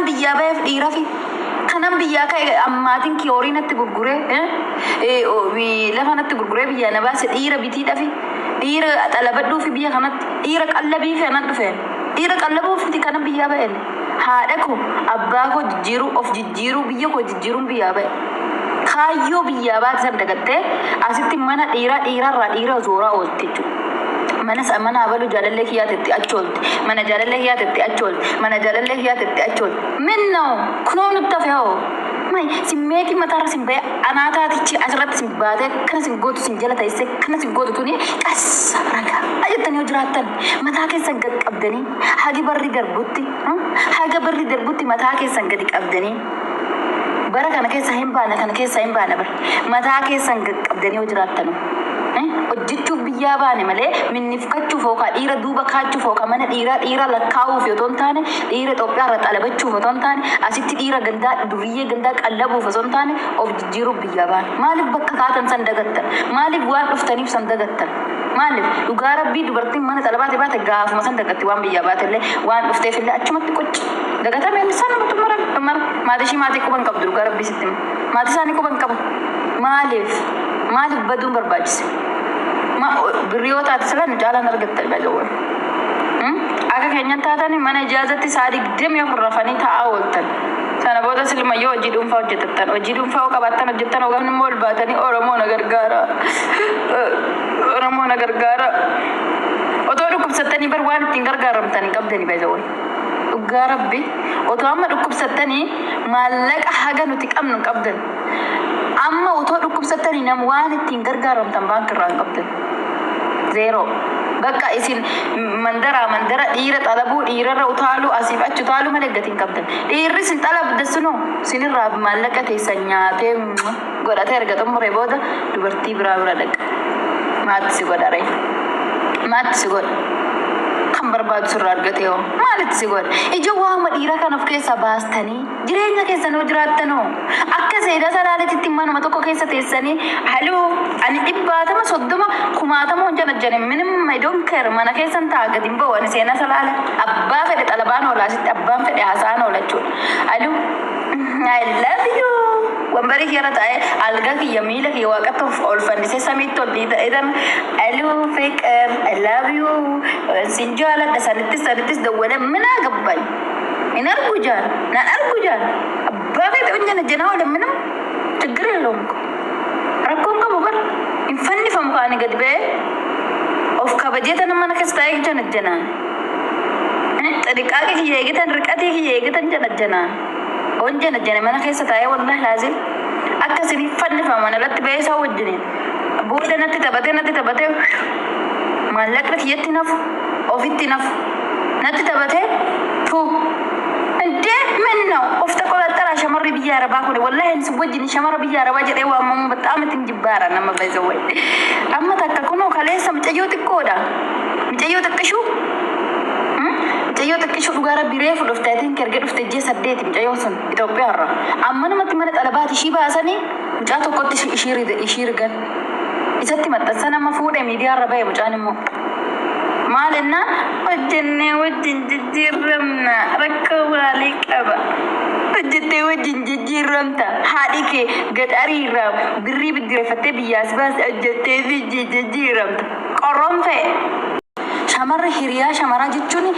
biyya dhiira fi kanam biyya ka ammaatiin kiyooriinatti gurguree lafanatti gurguree biyya na baase dhiira bitiidha fi dhiira xalabadhuu fi biyya kanatti dhiira qallabii fi anan dhufeen dhiira qallabuu fi kanam biyya ba'een haadha ko abbaa ko jijjiiruu of jijjiiruu biyya ko jijjiiruun biyya ba'e kaayyoo biyya baate san dagattee asitti mana dhiirarraa dhiira zooraa oolte jechuudha. mana abalu jalalle kiyatetti acholte mana jalalle kiyatetti acholte mana jalalle kiyatetti acholte minno kunoon tafeo mai simmeti matara simbe anataatichi asratti simbaate kana singotu sinjala taise kana singotu tuni qas raga ajatani hojraatan mataa keessan gad qabdani hagi barri darbutti mataa keessan gad qabdani bara kana keessa hin baana bar mataa keessan gad qabdani hojraatan hojjechuuf biyyaa baane malee minnifkachuuf yookaan dhiira duuba kaachuuf yookaan mana dhiira lakkaa'uuf yoo taane dhiira Itoophiyaa irra xalabachuuf yoo taane asitti dhiira gandaa duriyyee gandaa qallabuuf yoo taane of jijjiiruuf biyyaa baane maaliif bakka kaatan san dagattan maaliif waan dhuftaniif san dagattan maaliif dhugaa rabbii dubartiin mana xalabaate baate gaafuma san dagatti waan biyyaa baatellee waan dhufteefillee achumatti qochi dagatame san namatu mara maatii quban qabdu dhugaa rabbii sitti maatii isaanii quban qabu maaliif baduun barbaachise birriyoota atisalan jaalan argattan bajawan akka keenyan taatani mana ijaazatti saadi giddeemii ofirrafanii taa'aa ooltan sana booda silmayyoo hojii dhuunfaa hojjetan hojjettan ogamni immoo ol baatanii oromoo na gargaara otoo dhukkubsattanii bar waan ittiin gargaaramtanii qabdanii bajawan dhugaa rabbi otoo amma dhukkubsattanii maallaqa haga nuti qabnu qabdan amma utoo dhukkubsattanii nam waan ittiin gargaaramtan baankiirraa hin qabdan zero bakka isin mandara dhiira xalabuu dhiirarra utaaluu asiif achi utaaluu malee gatiin qabdan dhiirri sin xalabdassunoo sinirraa maallaqa teessan nyaatee godhatee erga xumuree booda dubartii biraa bira dhaqa maatti si godha kan barbaadu sirraa argatee hoo maalitti si godha ija waama dhiira kan of keessaa baastanii jireenya keessan hoo jiraattanoo akka seedaa salaaleetitti manuma tokko keessa teessanii haluu ani 130 hojjanajjane minim I don't care mana keessan ta'a gadi hin ba'u ani seenaa salaale abbaa fedhe xalabaan oolaa sitti abbaan fedhe haasaan oola jechuudha haluu I love you wambari kiyara ta'e alga kiyya miila kiyya waaqatti ol fannisee samiitti ol dhiitan haluu fiqir I love you sinjaaladha sanittis dawwale mina gabbay in argu jaan abbaa fedhe hojjanajjanaa oola minam ችግር የለውም rakkoon qabu bar hin fannifamu kaani gadi ba'ee of kabajeetan mana keessa taa'ee janajjanaan xadiqaaqee kiyya eegitan riqatee kiyya eegitan janajjanaan on janajjane mana keessa taa'ee wallahi laazim akkasini fannifaman alatti ba'ee isaa wajjiniin booda natti taphatee maallaqni kiyyatti nafu ofitti nafu natti taphatee tuu እንደህ ምን ነው ኦፍተ ቆላጠራ ሸመሪ ብያ አረባ ኮኔ ወላሂ እንስ ወጅኒ ሸመሪ ብያ አረባ ጀዴ ዋመሙ በጣም ትንጅባራ ነማ በዘወይ አማ ተከኩኖ ከለሰ ምጨዮ ጥቆዳ ምጨዮ ጥቅሹ ዱጋራ ቢሬፍ ዶፍታቲን ከርገ ዶፍተጄ ሰዴት ምጨዮ ሰን ኢትዮጵያ አራ አማነ መት መለ ጠለባት ሺ ባሰኒ ምጫቶ ቆጥ ይሽርገን ይሰቲ መጠሰና መፉደ ሚዲያ አረባ ይምጫንሞ مالنا وجنة وجن جيرمنا ركوالي كبا وجنة وجن جيرمتا هاديك قد أريرا بري بدي فتى بياس بس وجنة وجن جيرمتا قرم في شمر هريا شمرا جتوني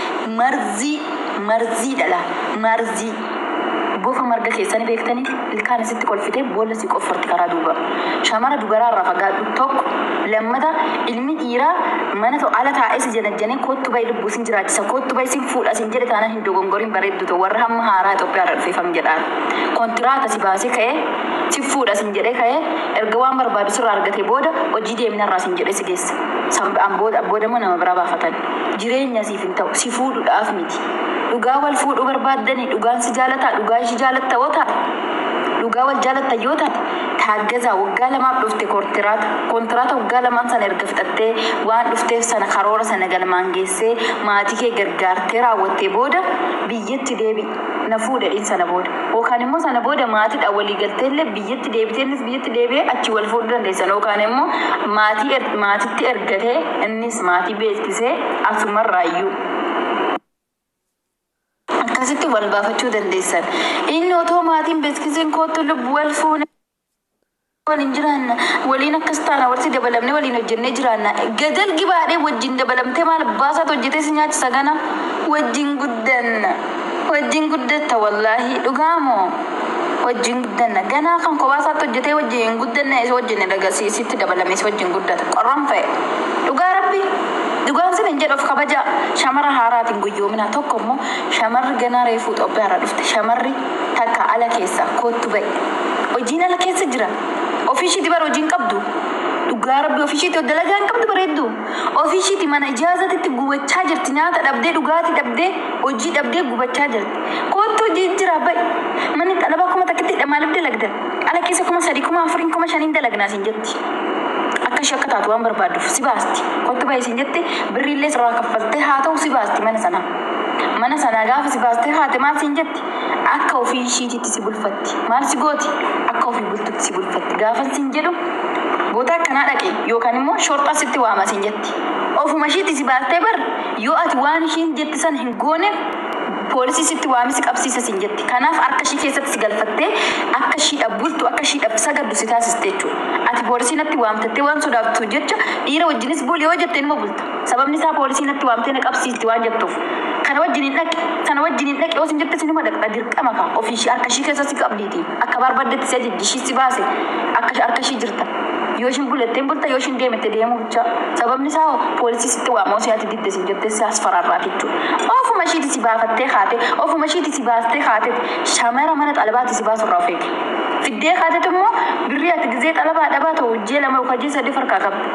مرزي دلا مرزي بوفا مرقا كيساني بيكتاني الكان ستي كل فتى بولا سيك أفرت كرا دوبا شمرا دوبرا رفقات توك لما دا علمي إيرا mana to ala ta isi janajjane kottu bay dubbu sin jiraachisa kottu bay sin fuudha sin jedhe taana hin dogongorin bareeddu to warra hamma haaraa Itoophiyaa rarfifam jedhaan kontiraata si baasee ka'ee si fuudha sin jedhe ka'ee erga waan barbaadu sirraa argatee booda hojii deeminarraa sin jedhe si geessa sambaan booda moo nama biraa baafatan jireenya siif hin ta'u si fuudhuudhaaf miti dhugaa wal fuudhuu barbaaddanii dhugaan si jaalataa dhugaa ishii jaalatta yoo taate dhugaa wal jaalatta yoo taate taaggaza waggaa lamaaf dhufte kontiraata waggaa lamaan sana erga fixattee waan dhufteef sana karoora sana galmaan geessee maatii kee gargaartee raawwattee booda biyyatti deebi na fuudhadhiin sana booda yookaan immoo sana booda maatiidhaan walii galteellee biyyatti deebi'ee achi wal fuudhuu dandeessan yookaan immoo maatiitti ergatee innis maatii beeksisee asumarraayyuu akkasitti wal baafachuu dandeessan. Inni otoo maatiin beeksisiin kootu lubbu wal fuune waliin jiraanna waliin akkas taana warti dabalamne waliin hojjennee jiraanna gadal gibaadhee wajjin dabalamtee maal baasaat hojjetee si nyaachisa gana wajjin guddatta wallaahi dhugaamoo wajjin guddanna ganaa kan kobaasaatti hojjetee wajjin guddanna isa wajjin dhagasiisitti dabalame isa wajjin guddata qorran fe'e dhugaa rabbi dhugaan sin hin jedhuuf kabaja shamara haaraatiin guyyoomina tokko immoo shamarri ganaa reefuu Itoophiyaa irraa dhufte shamarri takka ala keessa koottu ba'e hojiin ala keessa jira. Ofishii tibar hojiin qabdu dhugaa rabbi ofishii ti dalagaan qabdu bareeddu ofishii ti mana ijaazatitti gubachaa jirti nyaata dhabdee dhugaatii dhabdee hojii dhabdee gubachaa jirti kootu hojii jira ba'i manni xalaba kuma takkitti dhamaalif dalagdan ala keessa kuma 3 kuma 4 kuma 5 dalagnaas hin jetti akka ishee akka taatu waan barbaaduuf si baasti kootu ba'i sin jetti birriillee sirraa kaffaltee haa ta'u si baasti mana sana gaafa si baastee haate maal sin jetti akka ofii ishiititti si bulfatti maal si gooti akka ofii bultutti si bulfatti gaafa sin jedhu boota akkanaa dhaqe yookaan immoo shorxaa sitti waama sin jetti ofuma ishiitti si baastee bar yoo ati waan ishiin jetti san hin gooneef poolisii sitti waamisi qabsiisa sin jetti kanaaf harka ishii keessatti si galfattee akka ishii dhabbultu akka ishii sagaddu si taasiste jechuudha ati poolisii natti waamtattee waan sodaattu jecha dhiira wajjinis buli yoo jettee nima bulta sababni isaa poolisii natti waamtee na qabsiisti waan jettuuf kana wajjin hin dhaqe yoo sin jette sinima dhaqxa dirqama ka ofii ishii harka ishii keessa si qabdiiti akka barbaddetti si ajajji ishii si baase akka harka ishii jirta yoo ishiin buletteen bulta yoo ishiin deemette deemuu bicha sababni isaa poolisii sitti waamoo si ati didde sin jette si asfararraa jechuudha ofuma ishiiti si baafattee haate ofuma ishiiti si baastee haate shamara mana xalabaatti si baasu irraa feete fiddee haatetu immoo birrii ati gizee xalabaa dhabaa ta'u hojjee lama yookaan hojjee sadii farkaa qabdi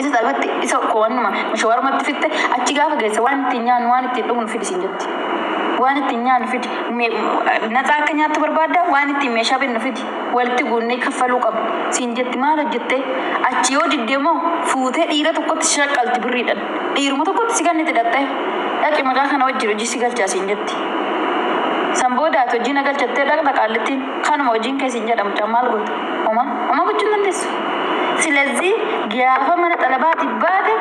isa xalabatti isa koowwannuma mashawarumatti fitte achi gaafa geessa waan ittiin nyaannu waan ittiin dhugnu fidi sin jetti waan ittiin nyaannu fidi naxaa akka nyaattu barbaadda waan ittiin meeshaa binnu fidi walitti guunnee kaffaluu qabu sin jetti maal hojjettee achi yoo diddeemoo fuutee dhiira tokkotti shaqqalti birriidhaan dhiiruma tokkotti si ganni hidhattee dhaqi maqaa kana wajjin hojii si galchaa sin jetti samboodaat hojii na galchattee dhaqxa qaallittiin kanuma hojiin keessin jedhamu cammaal goota oma gochuun dandeessu silazii gaafa mana xalabaati baate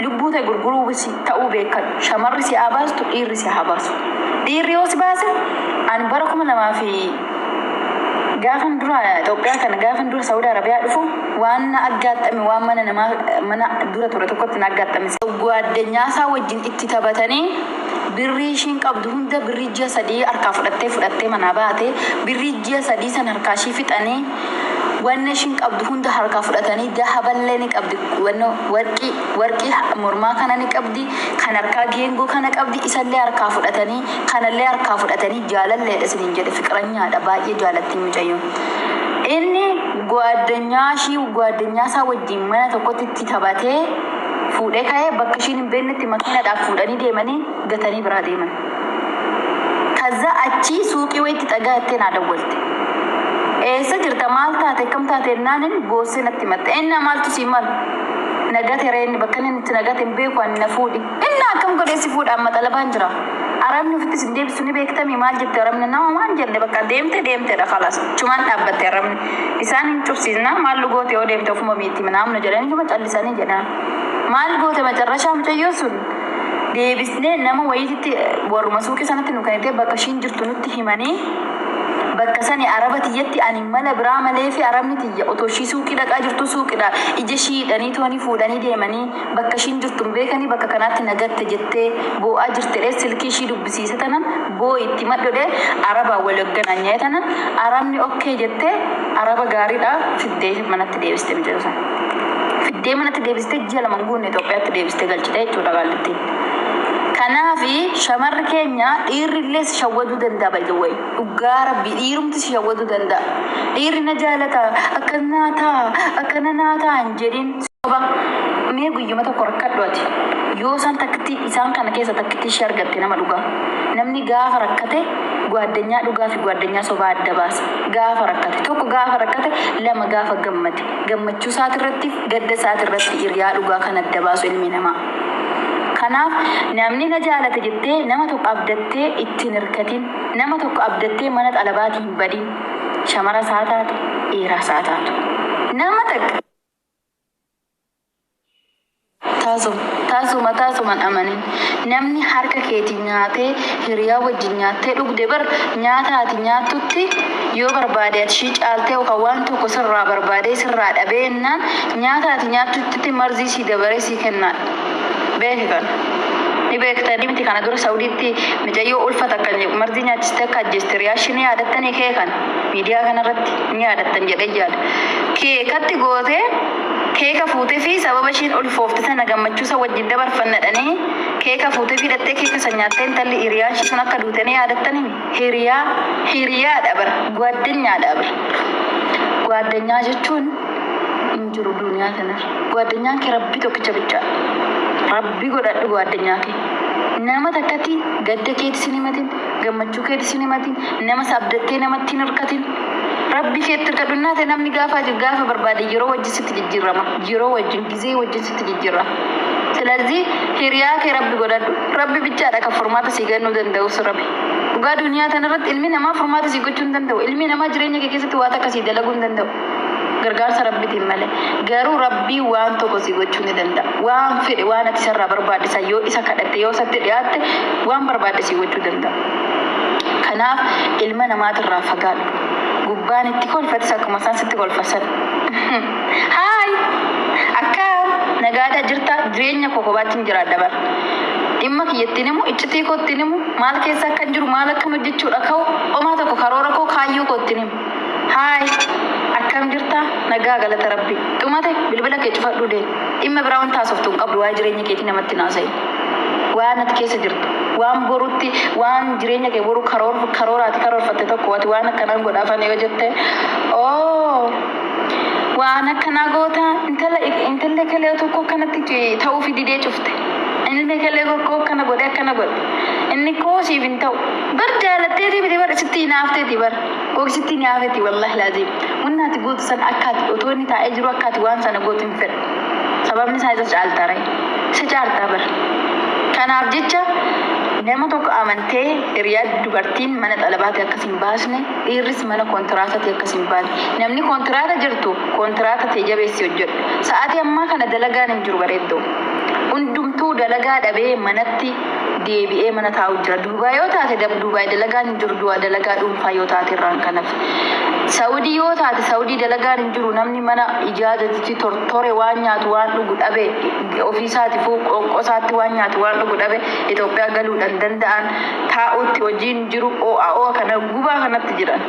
lubbuu ta'e gurguruu ta'uu beekan shamarri si baastu dhiirri si baasu dhiirri yoo si baase ani bara 2000 gaafan dura Itoophiyaa kana gaafan dura Saudi Arabiyaa dhufu waan na aggaatame waan mana dura ture tokkotti na aggaatame gwaaddanyaa isaa wajjin itti taphatanii birrii ishiin qabdu hunda birrii ji'a 3 harkaa fudhattee manaa baate birrii ji'a 3 san harkaa ishii fixanii wanna ishiin qabdu hunda harkaa fudhatanii dahaballee ni qabdi warqii mormaa kana ni qabdi kan harkaa geengoo kana qabdi isallee harkaa fudhatanii kanallee harkaa fudhatanii jaalalleedha isiniin jedhe fiqranyaadha baay'ee jaalatti mucayyoon inni gwaaddanyaa isaa wajjin mana tokkotti itti taphatee fuudhee ka'ee bakka ishiin hin beeknetti makiinaadhaaf fuudhanii deemanii gatanii biraa deeman kaza achi suuqii wayitti xagaa itti naa dawwalte eessa jirta maal taate kam taate naanin boossee natti matte inni maaltu si mal nagate reenni bakka inni itti nagate hin beeku ani na fuudhi inni akkam godheessi fuudha amma xalabaan jira arabni ofitti sin deebisu ni beektami maal jette arabni nama waan jenne bakka deemteedha khalas chumaan dhaabbatte arabni isaan hin cufsiisna maal lugoote yoo deemte ofuma miitti naamna jedhanii juma callisanii jedhan maal goote macarrashaa mucayyoo sun deebisnee nama wayititti warruma suuqii sanatti nu kanitee bakka ishiin jirtu nutti himanii bakka sani arabatiyyatti ani mala biraa malee fi arabni tiyya otoo ishii suuqii dhaqaa jirtu suuqidha ija shiidhanii tooni fuudhanii deemanii bakka ishiin jirtu beekanii bakka kanaatti nagatte jettee boo'aa jirtedhe silkii ishii dubbisiise tanan boo itti madhodhe arabaa wal hogganaanyee tanan arabni okkee jettee araba gaariidha fiddee manatti deebiste mijeessa fiddee manatti deebiste ji'a lama guunne Itoophiyaatti deebiste galchite jechuudha gaallittiin. Kanaafi shamarri keenya dhiirrillee si shawwaduu danda'a baay'ee dhugaa rabbi dhiirumti si shawwaduu danda'a dhiirri na jaalata akkana naataa hin jedhin soba mee guyyuma tokko rakkadhu ati yoo isaan kana keessa takkitti ishee argatte nama dhugaa namni gaafa rakkate gwaaddanyaa dhugaa fi gwaaddanyaa sobaa adda baasa gaafa rakkate tokko gaafa rakkate lama gaafa gammade gammachuu isaatirratti gadda isaatirratti hiriyaa dhugaa kan adda baasu ilmi namaa. Kanaaf namni na jaalate jettee nama tokko abdattee ittiin hirkatin nama tokko abdattee mana xalabaatti hin badin shamara isaa taatu dhiira isaa taatu nama takka mataasu man amanin namni harka keetii nyaatee hiriyaa wajjin nyaatee dhugde bar nyaata ati nyaatutti yoo barbaade ati shii caaltee yookaan waan tokko sirraa barbaadee sirraa dhabeennaan nyaata ati nyaatutti marzii si dabaree si kennaan beeki kan ni beektanii miti kana dura Saudiitti mijayyoo ulfata kan marzii nyaachistee akka ajjeeste riyaashinii yaadattanii kee kan miidiyaa kanarratti ni yaadattan jedhee yaada keekatti gootee keeka fuutee fi sababa ishiin ulfoofte sana gammachuusa wajjin dabarfannadhanii keeka fuutee fi dhattee keeka san nyaattee intalli hiriyaan sun akka duutanii yaadattanii hiriyaa dhabar gwaaddanyaa dhabar gwaaddanyaa jechuun hin jiru duniyaa kanarra gwaaddanyaa kee rabbi tokkicha bichaa rabbi godhadhu gwaaddanyaa kee nama takkatti gadda keetti sin himatin gammachuu keetti sin himatin nama sabdattee namatti hin hirkatin rabbi keetti hirkadhunnaa ta'e namni gaafa barbaade yeroo wajjin sitti jijjiirama yeroo wajjin gizee wajjin sitti jijjiirama ስለዚህ hiriyaa kee rabbi godhadhu rabbi bichaadha kan furmaata si kennuu danda'u rabbi dhugaa duniyaa tanarratti ilmi namaa furmaata si gochuu hin danda'u ilmi namaa jireenya kee keessatti waan akkasii dalaguu hin danda'u gargaarsa rabbitiin malee garuu rabbii waan tokko si gochuu ni danda'a waan fedhe waan ati sarraa barbaadisa yoo isa kadhatte yoo satti dhiyaatte waan barbaadde si gochuu danda'a kanaaf ilma namaatirraa fagaadhu gubbaan itti kolfatis akkuma isaan sitti kolfasan haay akka nagaadha jirta jireenya koo kophaatti jiraadha bar dhimma kiyyattiin immoo iccitii koottiin immoo maal keessa akka jiru maal akkam hojjechuudha ka'u homaa tokko karoora koo kaayyoo koottiin immoo haay akkam jirta nagaa galata rabbi xumate bilbila kee cufadhu dee dhimma biraa waan taasiftuun qabdu waa jireenya keetii namatti naasa'i waan ati keessa jirtu waan borutti waan jireenya kee boru karooraati karoorfatte tokko ati waan akkanaan godhaafan yoo jette waan akkanaa goota intala kalee tokko kanatti ta'uu fi didee cufte inni kalee tokko kana godhe akkana godhe inni koosiif hin ta'u bar jaalatteetii biti bar sitti naafteeti bar oksitti naafeeti wallahi laazim wannaati gootu san akkaati otoo inni taa'ee jiru akkaati waan sana gootu hin fedha sababni isaa isa caaltare isa caaltaa bar kanaaf jecha nama tokko amantee hiriyaa dubartiin mana xalabaati akkasiin baasne dhiirris mana kontiraatati akkasiin baasne namni kontiraata jirtu kontiraata ta'e jabeessi hojjedhu sa'aatii ammaa kana dalagaan hin jiru bareeddoo hundumtuu dalagaa dhabee manatti deebi'ee mana taa'u jira Duubaay yoo taate Duubaay dalagaan hin jiru dalagaa dhuunfaa yoo taate irraan kanaaf Saudii yoo taate Saudii dalagaan hin jiru namni mana ijaajatitti tortore waan nyaatu waan dhugu dhabe ofiisaati fu qonqosaatti waan nyaatu waan dhugu dhabe Itoophiyaa galuudhaan danda'an taa'utti hojiin jiru OAO kana gubaa kanatti jiran